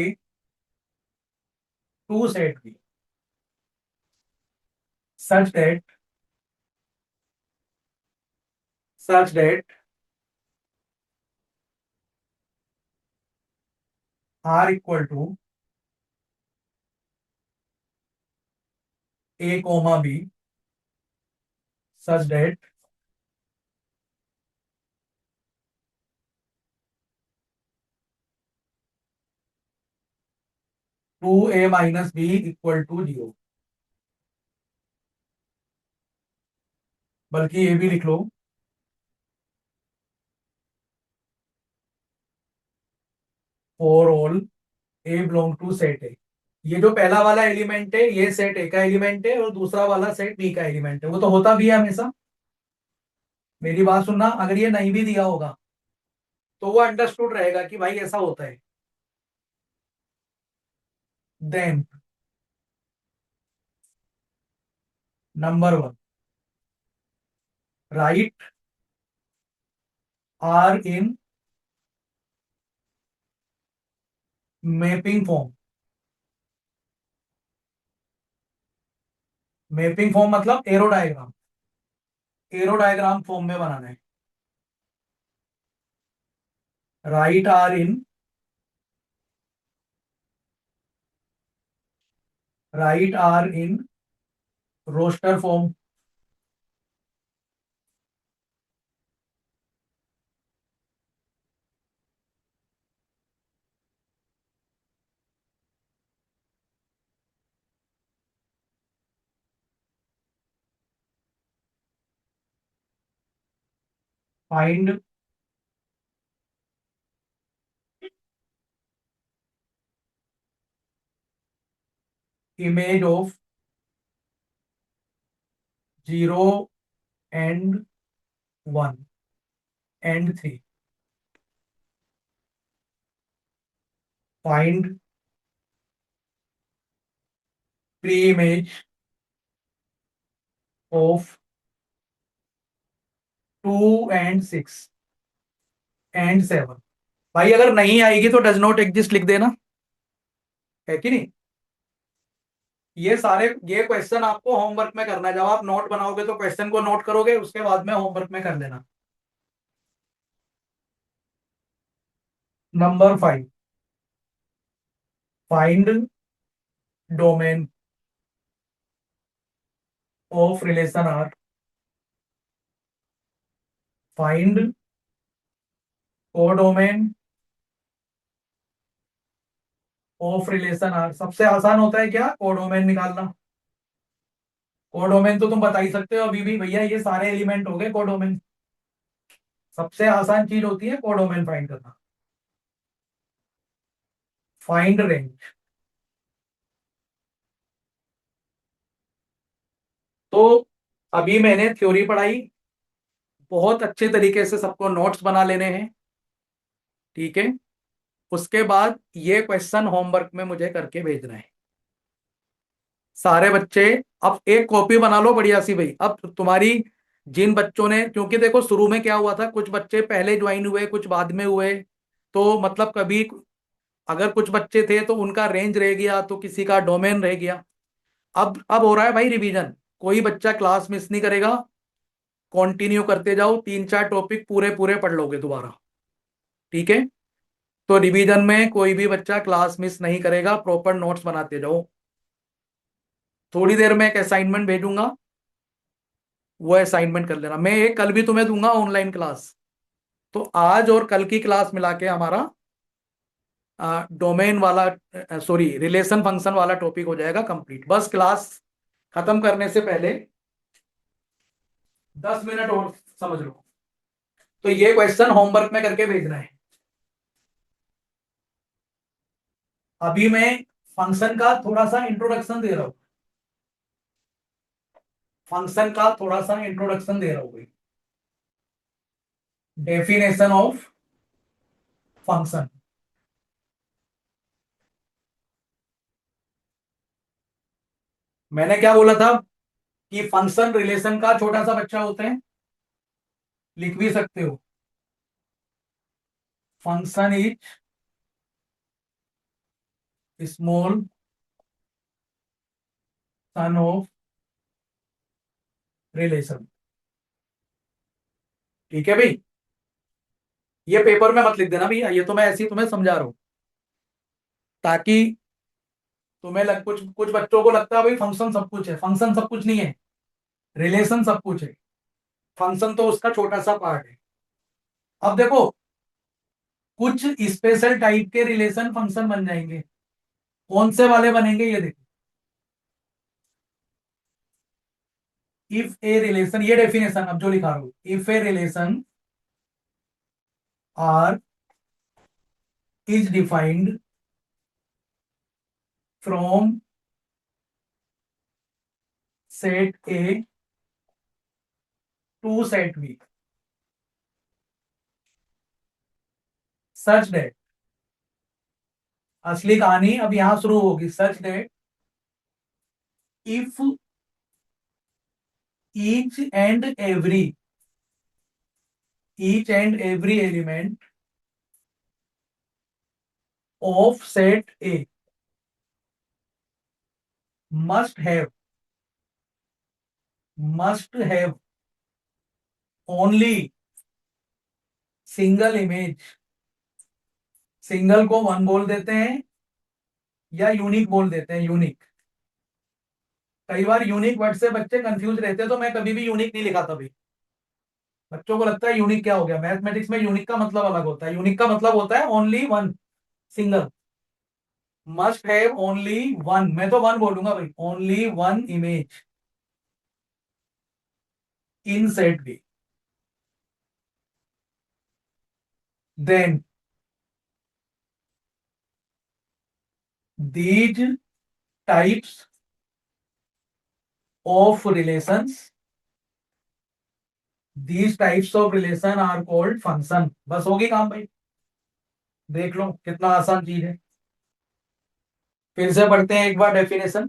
to set B such that such that R equal to A comma B such that 2A minus B equal to 0। बल्कि ये भी लिख लो, for all A belong to set A. ये जो पहला वाला element है ये सेट ए का एलिमेंट है और दूसरा वाला सेट बी का एलिमेंट है, वो तो होता भी है हमेशा। मेरी बात सुनना, अगर ये नहीं भी दिया होगा तो वो अंडरस्टूड रहेगा कि भाई ऐसा होता है। Then number 1, write R in mapping form. Mapping form मतलब arrow diagram, arrow diagram form में बनाना है। Write R in, write R in roster form. Find image of 0 and 1 and 3। Find pre image of 2 and 6 and 7। भाई अगर नहीं आएगी तो does not exist लिख देना, है कि नहीं? ये सारे ये क्वेश्चन आपको होमवर्क में करना है। जब आप नोट बनाओगे तो क्वेश्चन को नोट करोगे, उसके बाद में होमवर्क में कर लेना। Number 5, find domain of relation R. Find codomain of relation R. सबसे आसान होता है क्या, कोडोमेन निकालना। कोडोमेन तो तुम बता ही सकते हो अभी भी, भैया ये सारे एलिमेंट हो गए कोडोमेन। सबसे आसान चीज होती है कोडोमेन फाइंड करना। फाइंड रेंज, तो अभी मैंने थ्योरी पढ़ाई, बहुत अच्छे तरीके से सबको नोट्स बना लेने हैं, ठीक है? उसके बाद ये क्वेश्चन होमवर्क में मुझे करके भेजना है सारे बच्चे। अब एक कॉपी बना लो बढ़िया सी भाई। अब तुम्हारी जिन बच्चों ने, क्योंकि देखो शुरू में क्या हुआ था, कुछ बच्चे पहले ज्वाइन हुए कुछ बाद में हुए, तो मतलब कभी अगर कुछ बच्चे थे तो उनका रेंज रह गया तो किसी का डोमेन रह गया। अब हो रहा है भाई रिवीजन, कोई बच्चा क्लास मिस नहीं करेगा। कंटिन्यू करते जाओ, 3-4 टॉपिक पूरे पूरे पढ़ लोगे दोबारा। ठीक है, तो रिवीजन में कोई भी बच्चा क्लास मिस नहीं करेगा, प्रॉपर नोट्स बनाते जाओ। थोड़ी देर में एक असाइनमेंट भेजूंगा, वो असाइनमेंट कर लेना। मैं एक कल भी तुम्हें दूंगा ऑनलाइन क्लास। तो आज और कल की क्लास मिला के हमारा डोमेन वाला, सॉरी रिलेशन फंक्शन वाला टॉपिक हो जाएगा कंप्लीट। बस क्लास खत्म करने से पहले 10 मिनट और समझ लो। तो ये क्वेश्चन होमवर्क में करके भेजना है। अभी मैं फंक्शन का थोड़ा सा इंट्रोडक्शन दे रहा हूं, फंक्शन का थोड़ा सा इंट्रोडक्शन दे रहा हूं भाई। Definition of function. मैंने क्या बोला था कि फंक्शन रिलेशन का छोटा सा बच्चा होते हैं, लिख भी सकते हो। Function is small son of relation. ठीक है भाई, ये पेपर में मत लिख देना भैया, ये तो मैं ऐसे ही तुम्हें समझा रहा हूं, ताकि तुम्हें कुछ कुछ बच्चों को लगता है भाई फंक्शन सब कुछ है। फंक्शन सब कुछ नहीं है, रिलेशन सब कुछ है। फंक्शन तो उसका छोटा सा पार्ट है। अब देखो, कुछ स्पेशल टाइप के रिलेशन फंक्शन बन जाएंगे। कौन से वाले बनेंगे ये देखो। इफ ए रिलेशन, ये डेफिनेशन अब जो लिखा रहा हूं, if a relation R is defined from set A to set B such that, असली कहानी अब यहां शुरू होगी। Such that if each and every element of set A must have only single image. Single को वन बोल देते हैं या यूनिक बोल देते हैं। यूनिक, कई बार यूनिक वर्ड से बच्चे कंफ्यूज रहते हैं, तो मैं कभी भी यूनिक नहीं लिखा था भाई। बच्चों को लगता है यूनिक क्या हो गया, मैथमेटिक्स में यूनिक का मतलब अलग होता है। यूनिक का मतलब होता है only one, single. Must have only one, मैं तो वन बोलूंगा भाई, only one image in set B, then these types of relations, are called function। बस होगी काम भाई, देख लो कितना आसान चीज है। फिर से पढ़ते हैं एक बार definition.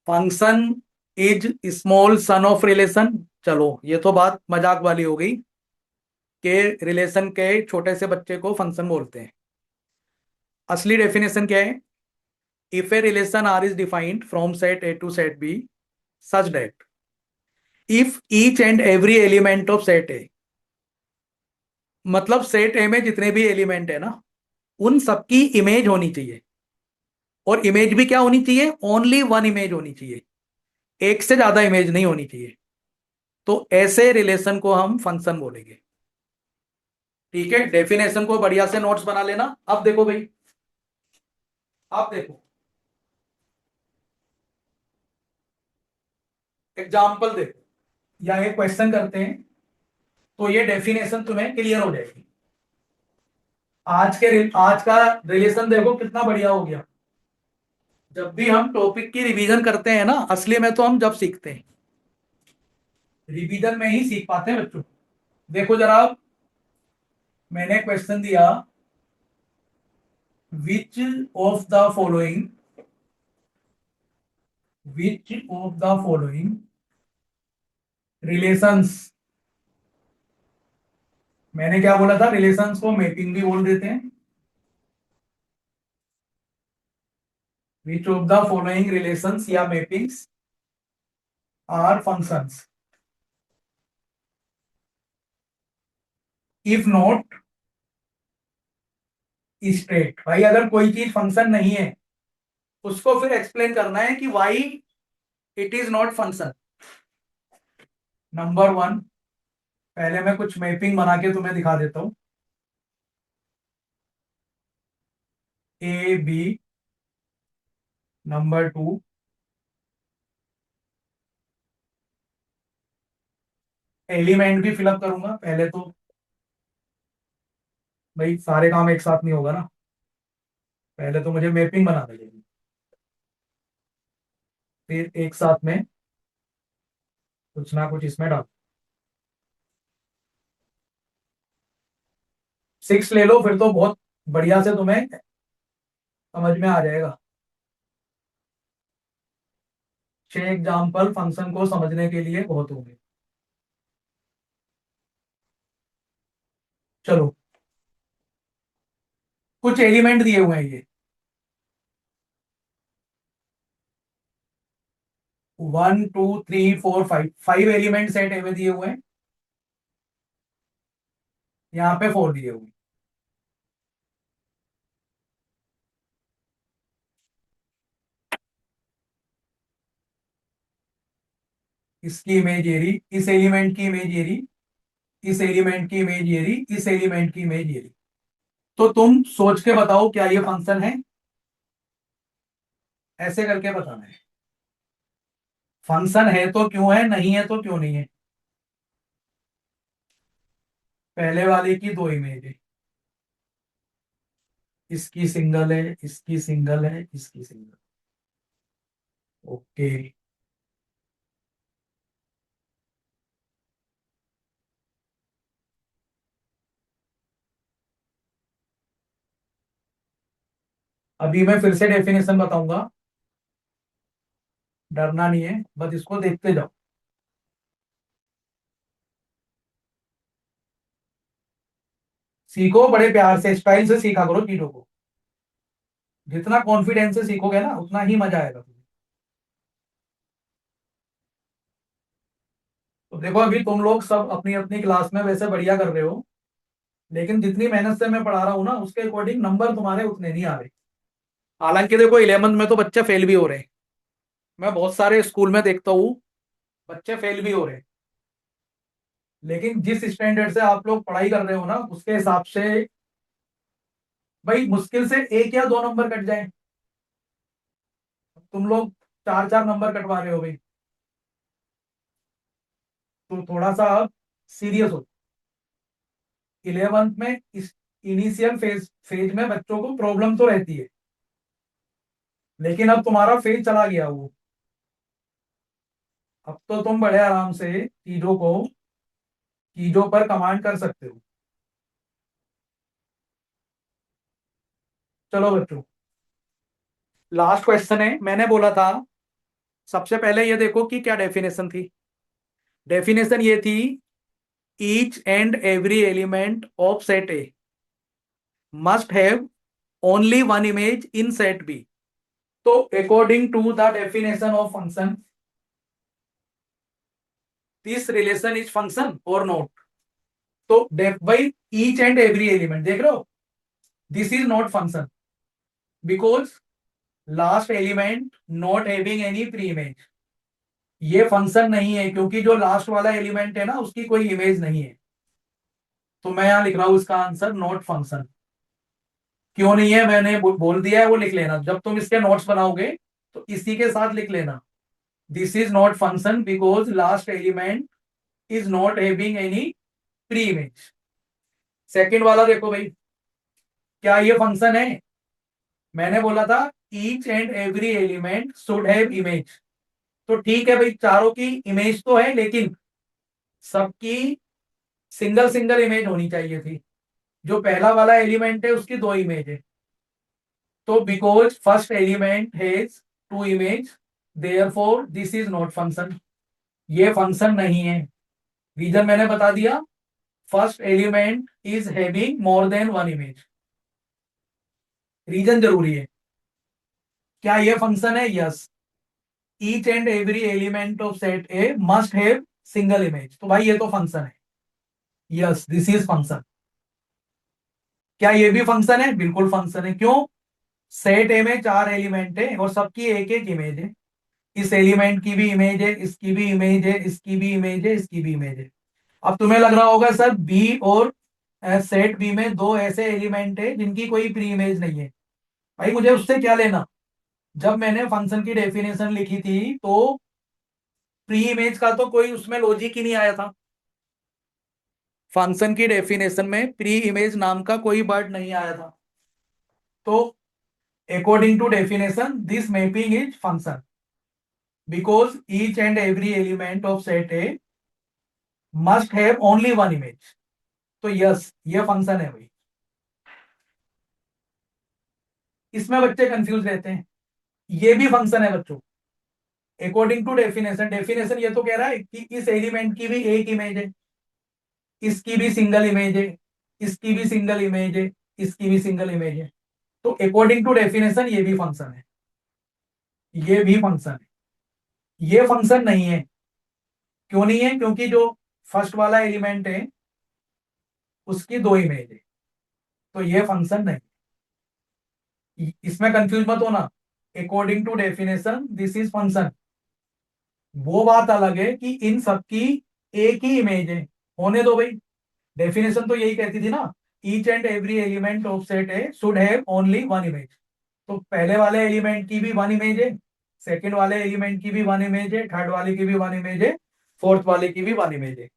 Function is small son of relation. चलो ये तो बात मजाक वाली हो गई कि रिलेशन के छोटे से बच्चे को फंक्शन बोलते हैं। असली डेफिनेशन क्या है? If a relation R is defined from set A to set B such that if each and every element of set A, मतलब सेट ए में जितने भी एलिमेंट है ना, उन सबकी इमेज होनी चाहिए। और इमेज भी क्या होनी चाहिए? ओनली वन इमेज होनी चाहिए, एक से ज्यादा इमेज नहीं होनी चाहिए। तो ऐसे रिलेशन को हम फंक्शन बोलेंगे। ठीक है, डेफिनेशन को बढ़िया से नोट्स बना लेना। अब देखो भाई, अब देखो एग्जाम्पल देखो, या एक क्वेश्चन करते हैं, तो ये डेफिनेशन तुम्हें क्लियर हो जाएगी। आज का रिलेशन देखो कितना बढ़िया हो गया। जब भी हम टॉपिक की रिवीजन करते हैं ना, असली में तो हम जब सीखते हैं, रिवीजन में ही सीख पाते हैं बच्चों। देखो जरा, मैंने क्वेश्चन दिया, विच ऑफ द फॉलोइंग रिलेशंस, मैंने क्या बोला था? रिलेशंस को मैपिंग भी बोल देते हैं। Which of the following relations या mappings are functions if not straight. भाई अगर कोई चीज फंक्शन नहीं है उसको फिर एक्सप्लेन करना है कि why it is not function. Number one, पहले मैं कुछ मैपिंग बना के तुम्हें दिखा देता हूं। A B. Number two, element भी फिलअप करूंगा पहले तो। भाई सारे काम एक साथ नहीं होगा ना, पहले तो मुझे मैपिंग बना देगी, फिर एक साथ में कुछ ना कुछ इसमें डाल। 6 ले लो, फिर तो बहुत बढ़िया से तुम्हें समझ में आ जाएगा। 6 एग्जाम्पल फंक्शन को समझने के लिए बहुत होंगे। चलो, कुछ एलिमेंट दिए हुए हैं ये। 1 2 3 4 5, 5 एलिमेंट सेट में दिए हुए हैं। यहाँ पे 4 दिए हुए हैं। इसकी इमेज ये रही, इस एलिमेंट की इमेज ये रही, इस एलिमेंट की इमेज ये रही, इस एलिमेंट की इमेज ये रही। तो तुम सोच के बताओ क्या ये फंक्शन है? ऐसे करके बताना है। फंक्शन है तो क्यों है, नहीं है तो क्यों नहीं है। पहले वाले की 2 इमेज है, इसकी सिंगल है, इसकी सिंगल है, इसकी सिंगल। ओके। अभी मैं फिर से डेफिनेशन बताऊंगा, डरना नहीं है, बस इसको देखते जाओ। सीखो बड़े प्यार से, स्टाइल से सीखा करो चीजों को। जितना कॉन्फिडेंस से सीखोगे ना उतना ही मजा आएगा तुम्हें। तो देखो, अभी तुम लोग सब अपनी अपनी क्लास में वैसे बढ़िया कर रहे हो, लेकिन जितनी मेहनत से मैं पढ़ा रहा हूँ ना उसके अकॉर्डिंग नंबर तुम्हारे उतने नहीं आ रहे। हालांकि देखो 11th में तो बच्चे फेल भी हो रहे हैं। मैं बहुत सारे स्कूल में देखता हूँ, बच्चे फेल भी हो रहे हैं। लेकिन जिस स्टैंडर्ड से आप लोग पढ़ाई कर रहे हो ना उसके हिसाब से भाई मुश्किल से 1 या 2 नंबर कट जाए। तुम लोग 4 4 नंबर कटवा रहे हो भाई। तो थोड़ा सा आप सीरियस हो। 11th में इस इनिशियल फेज फेज में बच्चों को प्रॉब्लम तो रहती है, लेकिन अब तुम्हारा फेज चला गया वो। अब तो तुम बड़े आराम से चीजों पर कमांड कर सकते हो। चलो बच्चों, लास्ट क्वेश्चन है। मैंने बोला था सबसे पहले ये देखो कि क्या डेफिनेशन थी। डेफिनेशन ये थी, each and every element of set A must have only one image in set B. तो according to the definition of function, this relation is function और नॉट। तो by each and every element देख रहे हो, this is not function because last element not having any pre image. ये function नहीं है क्योंकि जो लास्ट वाला एलिमेंट है ना उसकी कोई इमेज नहीं है। तो मैं यहां लिख रहा हूं इसका आंसर नॉट फंक्शन। क्यों नहीं है मैंने बोल दिया है, वो लिख लेना जब तुम इसके नोट्स बनाओगे, तो इसी के साथ लिख लेना, this is not function because last element is not having any pre image. Second वाला देखो भाई, क्या ये फंक्शन है? मैंने बोला था each and every element should have image. तो ठीक है भाई, चारों की इमेज तो है लेकिन सबकी सिंगल सिंगल इमेज होनी चाहिए थी। जो पहला वाला एलिमेंट है उसकी 2 इमेज है। तो because first element has 2 image, therefore this is not function. ये फंक्शन नहीं है। रीजन मैंने बता दिया, first element is having more than one image. Reason जरूरी है। क्या ये फंक्शन है? Yes. Each and every element of set A must have single image. तो भाई ये तो फंक्शन है, यस दिस इज फंक्शन। क्या ये भी फंक्शन है? बिल्कुल फंक्शन है। क्यों? सेट ए में 4 एलिमेंट है और सबकी एक एक इमेज है। इस एलिमेंट की भी इमेज है, इसकी भी इमेज है, इसकी भी इमेज है, इसकी भी इमेज है। अब तुम्हें लग रहा होगा सर बी और सेट बी में 2 ऐसे एलिमेंट है जिनकी कोई प्री इमेज नहीं है। भाई मुझे उससे क्या लेना? जब मैंने फंक्शन की डेफिनेशन लिखी थी तो प्री इमेज का तो कोई उसमें लॉजिक ही नहीं आया था। फंक्शन की डेफिनेशन में प्री इमेज नाम का कोई वर्ड नहीं आया था। तो according to definition this mapping is function because each and every element of set A must have only one image. तो यस ये फंक्शन है भाई। इसमें बच्चे कंफ्यूज रहते हैं, ये भी फंक्शन है बच्चों। अकॉर्डिंग टू डेफिनेशन, डेफिनेशन ये तो कह रहा है कि इस एलिमेंट की भी एक इमेज है, इसकी भी सिंगल इमेज है, इसकी भी सिंगल इमेज है, इसकी भी सिंगल इमेज है। तो अकॉर्डिंग टू डेफिनेशन ये भी फंक्शन है, ये भी फंक्शन है। ये फंक्शन नहीं है। क्यों नहीं है? क्योंकि जो फर्स्ट वाला एलिमेंट है उसकी 2 इमेज है, तो ये फंक्शन नहीं। इसमें कंफ्यूज मत होना। According to definition this is function. वो बात अलग है कि इन सबकी एक ही इमेज है। होने दो भाई, डेफिनेशन तो यही कहती थी ना, each and every element of set A should have only one image. तो पहले वाले एलिमेंट की भी वन इमेज है, सेकंड वाले एलिमेंट की भी वन इमेज है, थर्ड वाले की भी वन इमेज है, फोर्थ वाले की भी वन इमेज है।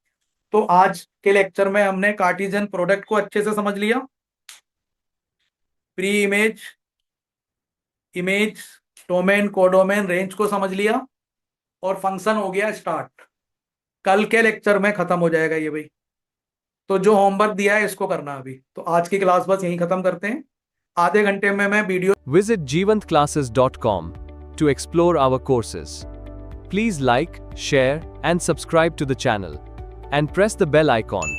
तो आज के लेक्चर में हमने कार्टेशियन प्रोडक्ट को अच्छे से समझ लिया, pre image, image, domain, codomain, range को समझ लिया और फंक्शन हो गया स्टार्ट। कल के लेक्चर में खत्म हो जाएगा ये भाई। तो जो होमवर्क दिया है इसको करना अभी। तो आज की क्लास बस यहीं खत्म करते हैं। आधे घंटे में मैं video Visit jeevantclasses.com to explore our courses. Please like, share, and subscribe to the channel. And press the bell icon